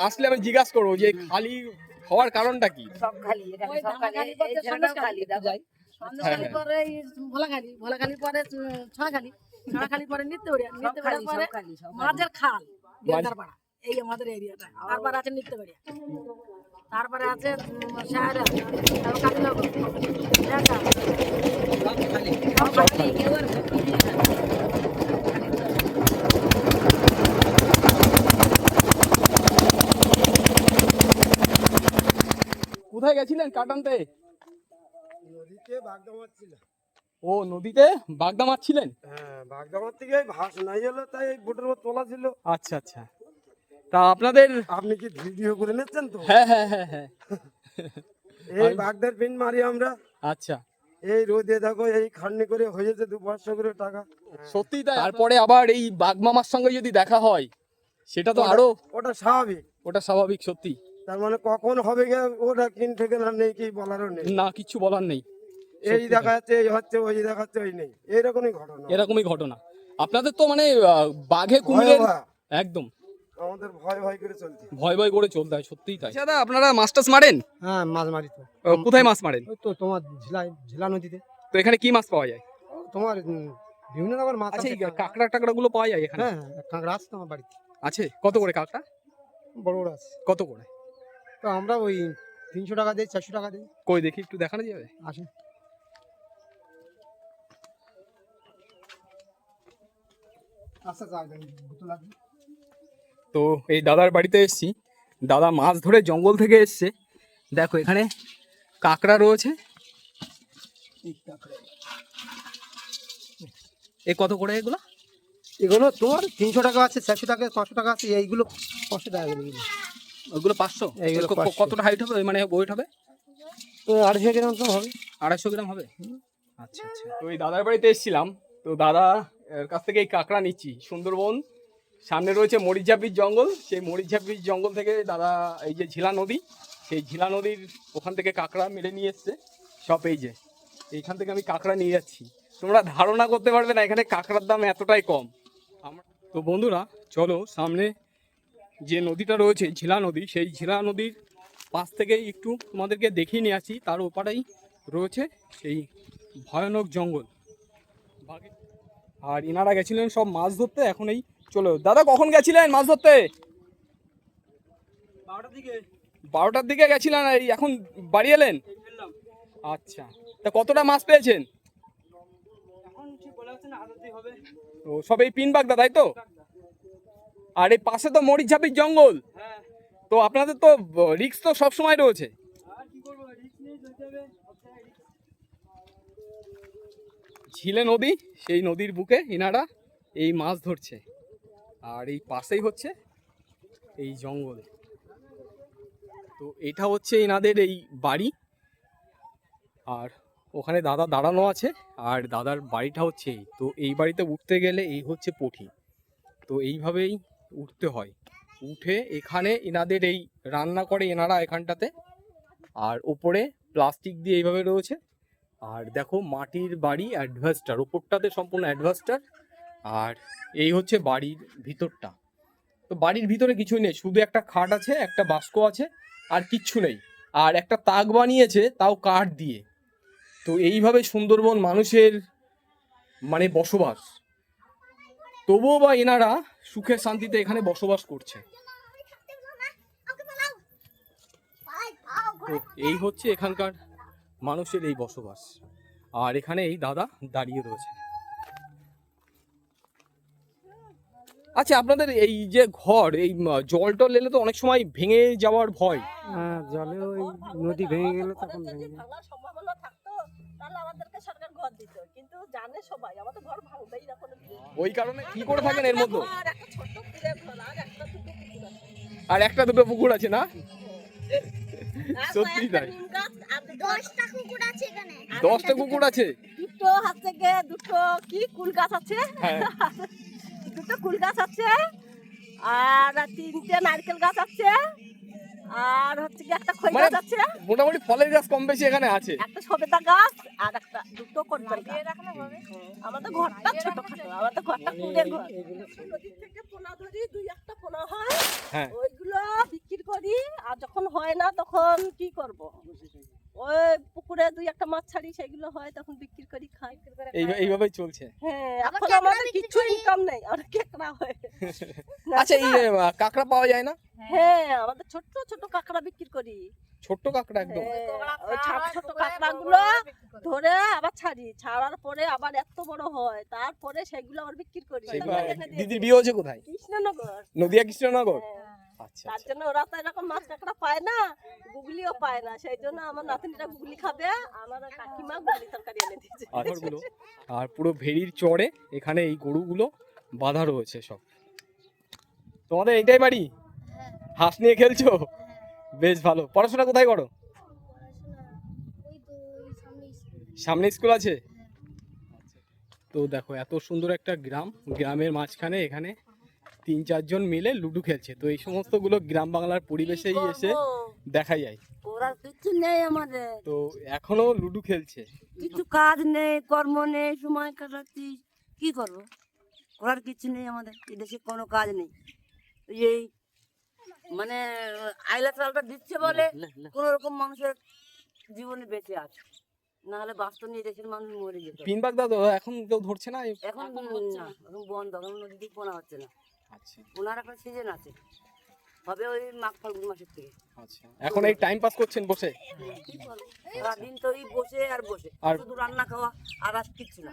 আসলে আমি জিজ্ঞাসা করবো যে খালি হওয়ার কারণটা কি? সব খালি এখানে সব খালি এই জায়গাটাও খালি দেখো সন্দেশখালি পরে ভোলাখালি পরে ছড়াখালি পরে নিত্যবাড়িয়া পরে মাঝের খাল পাড়া এই আমাদের এরিয়াটা। তারপরে আছে নিত্যবাড়িয়া, তারপরে আছে শাহরা, তারপর কালীনগর, ঢাকা সব খালি কেউ আর কোথায় গেছিলেন কাটানতে? নদীতে বাগদা মারছিলাম। ও নদীতে বাগদা মারছিলেন? হ্যাঁ, বাগদা মারতে গিয়ে ভাস নাই হলো, তাই এই বোটের মধ্যে তোলা ছিল। আচ্ছা আচ্ছা, তা আপনাদের আপনি কি ভিডিও করে নিচ্ছেন তো? হ্যাঁ হ্যাঁ হ্যাঁ হ্যাঁ। এই বাগদার পিন মারি আমরা। আচ্ছা, এই রোদে দেখো এই খাটনি করে হয়েছে 200 করে টাকা। সত্যি তাই? তারপরে আবার এই বাগমামার সঙ্গে যদি দেখা হয় সেটা তো আরো ওটা স্বাভাবিক। ওটা স্বাভাবিক সত্যি। তার মানে কখন হবে গে ওটা কিন থেকে না নেই কি বলারও নেই। না, কিছু বলার নেই। এই দেখা যাচ্ছে এই হচ্ছে, ওই দেখাচ্ছে ওই নেই, এইরকমই ঘটনা। এরকমই ঘটনা। আপনাদের তো মানে বাঘে কুমিরের ভয়। একদম আমাদের ভয় ভয় করে চলছে। ভয় ভয় করে চলতে হয়, সত্যিই তাই। দাদা আপনারা মাছ টাছ মারেন? হ্যাঁ, মাছ মারি তো। কোথায় মাছ মারেন? ওই তো তোমার ঝিলা নদীতে। তো এখানে কি মাছ পাওয়া যায়? তোমার বিভিন্ন রকম মাছ আচ্ছা, আছে। এই কাঁকড়া টাকড়া গুলো পাওয়া যায় এখানে? হ্যাঁ, কাঁকড়া আছে তোমার বাড়িতে। আছে। কত করে কাঁকড়া? বড় বড় আছে। কত করে? তো আমরা ওই 300 টাকা দিই, 400 টাকা দিই। কই দেখি, একটু দেখানো যাবে? আসে আচ্ছা লাগবে। তো এই দাদার বাড়িতে এসেছি, দাদা মাছ ধরে জঙ্গল থেকে এসছে। দেখো এখানে কাঁকড়া রয়েছে। এ কত করে এগুলো? এগুলো তোমার 300 টাকা আছে, 400 টাকা, 500 টাকা আছে। এইগুলো 500 টাকা করে। ওইগুলো 500? এইগুলো 500। কতটা হাইট হবে, মানে ওয়েট হবে? তো 250 গ্রাম তো হবে। 250 গ্রাম হবে। আচ্ছা আচ্ছা। তো এই দাদার বাড়িতে এসেছিলাম, তো দাদা এর কাছ থেকে এই কাঁকড়া নিচ্ছি। সুন্দরবন সামনে রয়েছে মরিচঝাপির জঙ্গল, সেই মরিচঝাপির জঙ্গল থেকে দাদা এই যে ঝিলা নদী, সেই ঝিলা নদীর ওখান থেকে কাঁকড়া মেরে নিয়ে এসছে সব। এই যে এইখান থেকে আমি কাঁকড়া নিয়ে যাচ্ছি। তোমরা ধারণা করতে পারবে না এখানে কাঁকড়ার দাম এতটাই কম। তো বন্ধুরা চলো, সামনে যে নদীটা রয়েছে ঝিলা নদী, সেই ঝিলা নদীর পাশ থেকেই একটু তোমাদেরকে দেখিয়ে নিয়ে আসি। তার ওপারেই রয়েছে সেই ভয়ানক জঙ্গল। আর ইনারা গেছিলেন সব মাছ ধরতে। এখন এই চলো। দাদা কখন গেছিলেন মাছ ধরতে? 12টার দিকে। 12টার দিকে গেছিলেন, এই এখন বাড়ি এলেন? আচ্ছা, তা কতটা মাছ পেয়েছেন? এখন ঠিক বলা হচ্ছে না, আদাতি হবে। তো সব এই পিন বাগদা, তাই তো? আর এই পাশে তো মরিচঝাপির জঙ্গল। হ্যাঁ। তো আপনাদের তো রিস্ক তো সব সময় রয়েছে। আর কি করব, রিস্ক নিয়ে যেতে হবে। ঝিলে নদী, সেই নদীর বুকে ইনারা এই মাছ ধরছে। আর এই পাশেই হচ্ছে এই জঙ্গল। তো এটা হচ্ছে এনাদের এই বাড়ি। আর ওখানে দাদা দাঁড়ানো আছে, আর দাদার বাড়িটা হচ্ছে এই। তো এই বাড়িতে উঠতে গেলে এই হচ্ছে পঠি। তো এইভাবেই উঠতে হয়। উঠে এখানে এনাদের এই রান্না করে এনারা এখানটাতে। আর ওপরে প্লাস্টিক দিয়ে এইভাবে রয়েছে। আর দেখো মাটির বাড়ি, অ্যাডভাস্টার ওপরটাতে সম্পূর্ণ অ্যাডভাস্টার। আর এই হচ্ছে বাড়ির ভিতরটা। তো বাড়ির ভিতরে কিছুই নেই, শুধু একটা খাট আছে, একটা বাস্ক আছে, আর কিচ্ছু নেই। আর একটা তাক বানিয়েছে, তাও কাঠ দিয়ে। তো এইভাবে সুন্দরবন মানুষের মানে বসবাস। তবুও বা এনারা সুখে শান্তিতে এখানে বসবাস করছে। তো এই হচ্ছে এখানকার মানুষের এই বসবাস। আর এখানে এই দাদা দাঁড়িয়ে রয়েছে। আচ্ছা, আপনাদের এই যে ঘর, এই জল টল এলে তো অনেক সময় ভেঙে যাওয়ার ভয়। হ্যাঁ, জলে ওই নদী ভেঙে গেলে তখন ভেঙে যায়। ভাঙার সম্ভাবনা থাকতো তাহলে আমাদেরকে সরকার ঘর দিত, কিন্তু জানে সবাই আমাদের ঘর ভাঙবেই না কোনোদিন। ওই কারণে কি করে থাকেন এর মধ্যে? আর একটা ছোট্ট কুড়ে ঘর, আর একটা দুটো পুকুর আছে। আর একটা দুটো পুকুর আছে না? সত্যি তাই? 10টা কুকুর আছে এখানে। 10টা কুকুর আছে? দুটো হাত থেকে দুটো কি কুল গাছ আছে। হ্যাঁ। দুটো কুল গাছ আছে, আর 3টে নারকেল গাছ আছে, আর হচ্ছে কি একটা খই গাছ আছে। মোটামুটি ফলের গাছ কম বেশি এখানে আছে। একটা সবেদা গাছ আর একটা দুটো কটকরি গাছ। আমাদের ঘরটা ছোটখাটো, আমাদের ঘরটা কুড়ে ঘর। নদীর থেকে পোনা ধরি, 2-1টা পোনা হয়। হ্যাঁ। ওইগুলো ওইগুলো বিক্রি করি, আর যখন হয় না তখন কি করব, ওই পুকুরে 2-1টা মাছ ছাড়ি, সেগুলো হয় তখন বিক্রি করি, খাই। এইভাবেই চলছে। হ্যাঁ, এখন আমাদের কিছু ইনকাম নেই, আর কেকড়া হয়। আচ্ছা, এই কাঁকড়া পাওয়া যায় না? হ্যাঁ, আমাদের ছোট ছোট কাঁকড়া বিক্রি করি। ছোট্ট কাঁকড়া একদম? হ্যাঁ, ওই ছোট কাঁকড়া গুলো ধরে আবার ছাড়ি, ছাড়ার পরে আবার এত বড় হয়, তারপরে সেগুলো আবার বিক্রি করি। দিদির বিয়ে হচ্ছে কোথায়? কৃষ্ণনগর। নদিয়া কৃষ্ণনগর? আচ্ছা তার জন্য ওরা তো এরকম মাছ কাঁকড়া পায় না, গুগলিও পায় না, সেই জন্য আমার নাতনিটা গুগলি খাবে, আমার কাকিমা গুগলি তরকারি এনে দিয়েছে। গরুগুলো আর পুরো ভেড়ির চড়ে এখানে এই গরুগুলো বাঁধা রয়েছে সব। তোমাদের এইটাই বাড়ি? হাঁস নিয়ে খেলছো? বেশ ভালো। পড়াশোনা কোথায় করো? সামনে স্কুল আছে? তো দেখো এত সুন্দর একটা গ্রাম, গ্রামের মাঝখানে এখানে 3-4 জন মিলে লুডো খেলছে। তো এই সমস্ত গুলো গ্রাম বাংলার পরিবেশেই এসে দেখা যায়। ওরা কিছু নেই আমাদের, তো এখনো লুডো খেলছে। কিছু কাজ নেই, কর্ম নেই, সময় কাটাচ্ছি, কি করবো? করার কিছু নেই আমাদের, এদেশে কোনো কাজ নেই। এই মানে আইলা চালটা দিচ্ছে বলে কোন রকম মানুষের জীবনে বেঁচে আছে, না হলে বাস্তব নিয়ে দেশের মানুষ মরে যেত। পিনবাগ দাদা এখন কেউ ধরছে না? এখন না, এখন বন্ধ, এখন নদীতে পোনা হচ্ছে না। আচ্ছা পোনার একটা সিজন আছে, হবে ওই মাঘ ফাল্গুন মাসের থেকে। আচ্ছা, এখন এই টাইম পাস করছেন বসে? কি করবো, সারাদিন তো এই বসে আর বসে, আর শুধু রান্না খাওয়া আর কিচ্ছু না।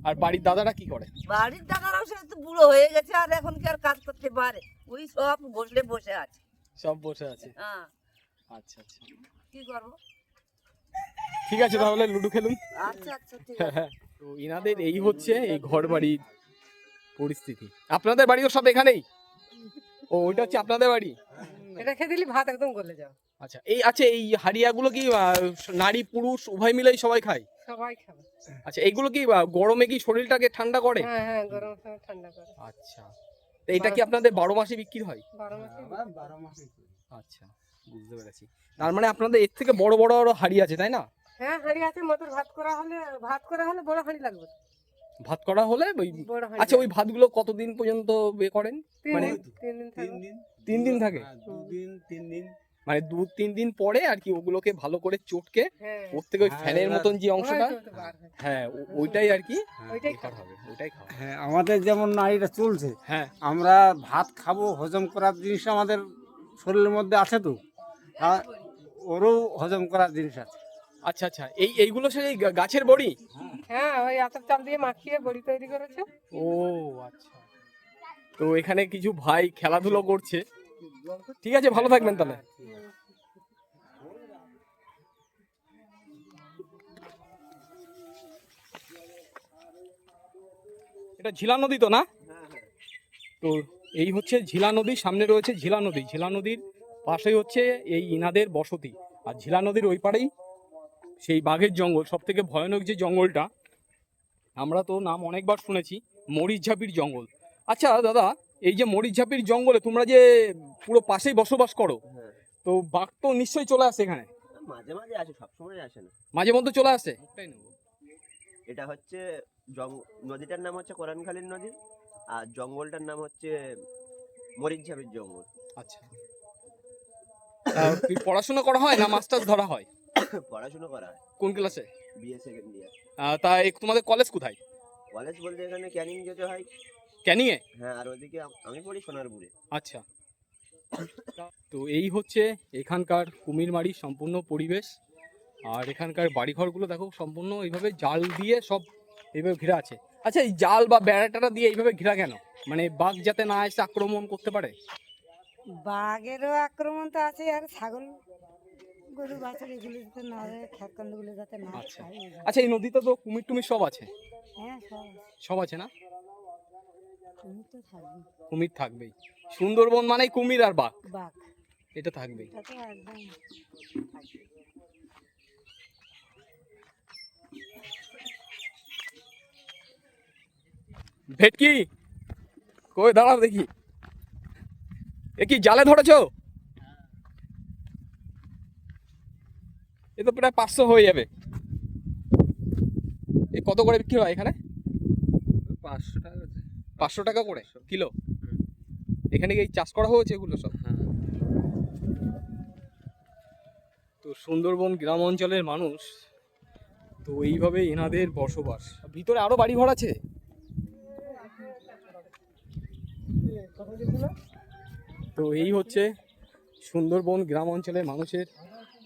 আর বাড়ির দাদারা কি করে? বাড়ির দাদারাও সে তো বুড়ো হয়ে গেছে, আর এখন কি আর কাজ করতে পারে, ওই সব বসলে বসে আছে। সব বসে আছে? হ্যাঁ, আচ্ছা আচ্ছা, কি করবো। ঠিক আছে তাহলে লুডো খেলুন। আচ্ছা আচ্ছা, ঠিক আছে। তো ইনাদের এই হচ্ছে এই ঘর বাড়ির পরিস্থিতি। আপনাদের বাড়িও সব এখানেই? ও, ওইটা হচ্ছে আপনাদের বাড়ি? এটা খেয়ে দিলি ভাত একদম গলে যাও। আচ্ছা, এই হাড়িয়াগুলো কি নারী পুরুষ উভয় মিলেই সবাই খায়? সবাই খাবে। আচ্ছা, এইগুলো কি গরমে কি শরীরটাকে ঠান্ডা করে? হ্যাঁ হ্যাঁ, গরম সময় ঠান্ডা করে। আচ্ছা, তো এটা কি আপনাদের 12 মাসে বিক্রি হয়? 12 মাসে। আচ্ছা, বুঝতে পেরেছি। তার মানে আপনাদের এর থেকে বড় বড় হাড়ি আছে, তাই না? হ্যাঁ, হাঁড়ি আছে, মোটর ভাত করা হলে বড় হাঁড়ি লাগবে। ভাত করা হলে ওই, বড় হাঁড়ি। আচ্ছা, ওই ভাতগুলো কতদিন পর্যন্ত করেন? মানে 3 দিন থাকে। 3 দিন থাকে? 2-3 দিন। মানে 2-3 দিন পরে আর কি ওগুলোকে ভালো করে চটকে হ্যাঁ, ওর থেকে ওই ফ্যানের মতন যে অংশটা, ওই তো বার হয়। হ্যাঁ ওইটাই আর কি ওইটাই বেকার হবে, ওইটাই খাওয়া। হ্যাঁ, আমাদের যেমন নারীরা চলছে, হ্যাঁ, আমরা ভাত খাবো, হজম করার জিনিস আমাদের শরীরের মধ্যে আছে, তো আর ওরও হজম করার জিনিস আছে। আচ্ছা আচ্ছা, এইগুলো সেই গাছের বড়ি? হ্যাঁ, ওই আতপ চাল দিয়ে মাখিয়ে বড়ি তৈরি করেছে। ও আচ্ছা, তো এখানে কিছু ভাই খেলাধুলো করছে। ঠিক আছে, ভালো থাকবেন তাহলে। এটা ঝিলা নদী তো না? তো এই হচ্ছে ঝিলা নদী, সামনে রয়েছে ঝিলা নদী। ঝিলা নদীর পাশেই হচ্ছে এই ইনাদের বসতি। আর ঝিলা নদীর ওই পাড়েই সেই বাঘের জঙ্গল, সব থেকে ভয়ানক যে জঙ্গলটা, আমরা তো নাম অনেকবার শুনেছি, মরিচঝাপির জঙ্গল। আচ্ছা দাদা, এই যে মরিচঝাপির জঙ্গলে তোমরা যে পুরো পাশেই বসবাস করো, তো বাঘ তো নিশ্চয়ই চলে আসে এখানে? মাঝে মাঝে আসে, সবসময় আসে না। মাঝে মধ্যে চলে আসে? এটা হচ্ছে নদীটার নাম হচ্ছে কোরআনখালীর নদী, আর জঙ্গলটার নাম হচ্ছে মরিচঝাপির জঙ্গল। আচ্ছা, পড়াশোনা করা হয় না মাস্টার্স ধরা হয়? পড়াশোনা করা হয়। কোন ক্লাসে? BA second year. তা তোমাদের কলেজ কোথায়? কলেজ বলতে এখানে ক্যানিং যেতে হয়। ক্যানিং এ? হ্যাঁ, আর ওদিকে আমি পড়ি সোনারপুরে। আচ্ছা, তো এই হচ্ছে এখানকার কুমিরমারির সম্পূর্ণ পরিবেশ। আর এখানকার বাড়িঘরগুলো দেখো সম্পূর্ণ এইভাবে জাল দিয়ে সব এইভাবে ঘেরা আছে। আচ্ছা, এই জাল বা বেড়াটারা দিয়ে এইভাবে ঘেরা কেন? মানে বাঘ যাতে না এসে আক্রমণ করতে পারে? বাঘেরও আক্রমণ তো আছে, আর ছাগল গরু বাছুর এগুলো যাতে না হয়, খেতকান্দগুলো যাতে না আচ্ছা খায়। আচ্ছা, এই নদীতে তো কুমির টুমির সব আছে? হ্যাঁ, সব আছে। সব আছে না? কুমির তো থাকবে, কুমির থাকবেই। সুন্দরবন মানেই কুমির আর বাঘ, বাঘ এটা থাকবেই। এটা তো একদম থাকবে। ভেটকি কই, দাঁড়াও দেখি। এ কি জালে ধরেছো? এ তো প্রায় 500 হয়ে যাবে। এ কত করে বিক্রি হয় এখানে? 500 টাকা। 500 টাকা করে কিলো? এখানে কি চাষ করা হয়েছে এগুলো সব? তো সুন্দরবন গ্রাম অঞ্চলের মানুষ, তো এইভাবে এনাদের বসবাস। ভিতরে আরো বাড়ি ঘর আছে। তো এই হচ্ছে সুন্দরবন গ্রাম অঞ্চলের মানুষের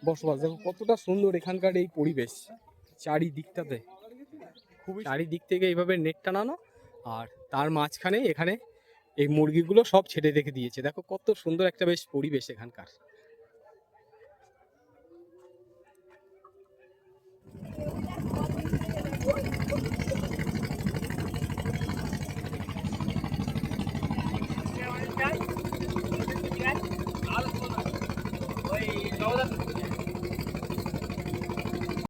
বসবাস। দেখো কতটা সুন্দর এখানকার এই পরিবেশ, চারিদিকটাতে খুবই, চারিদিক থেকে এইভাবে নেট টানানো, আর তার মাঝখানে এখানে এই মুরগিগুলো সব ছেড়ে রেখে দিয়েছে। দেখো কত সুন্দর একটা বেশ পরিবেশ এখানকার।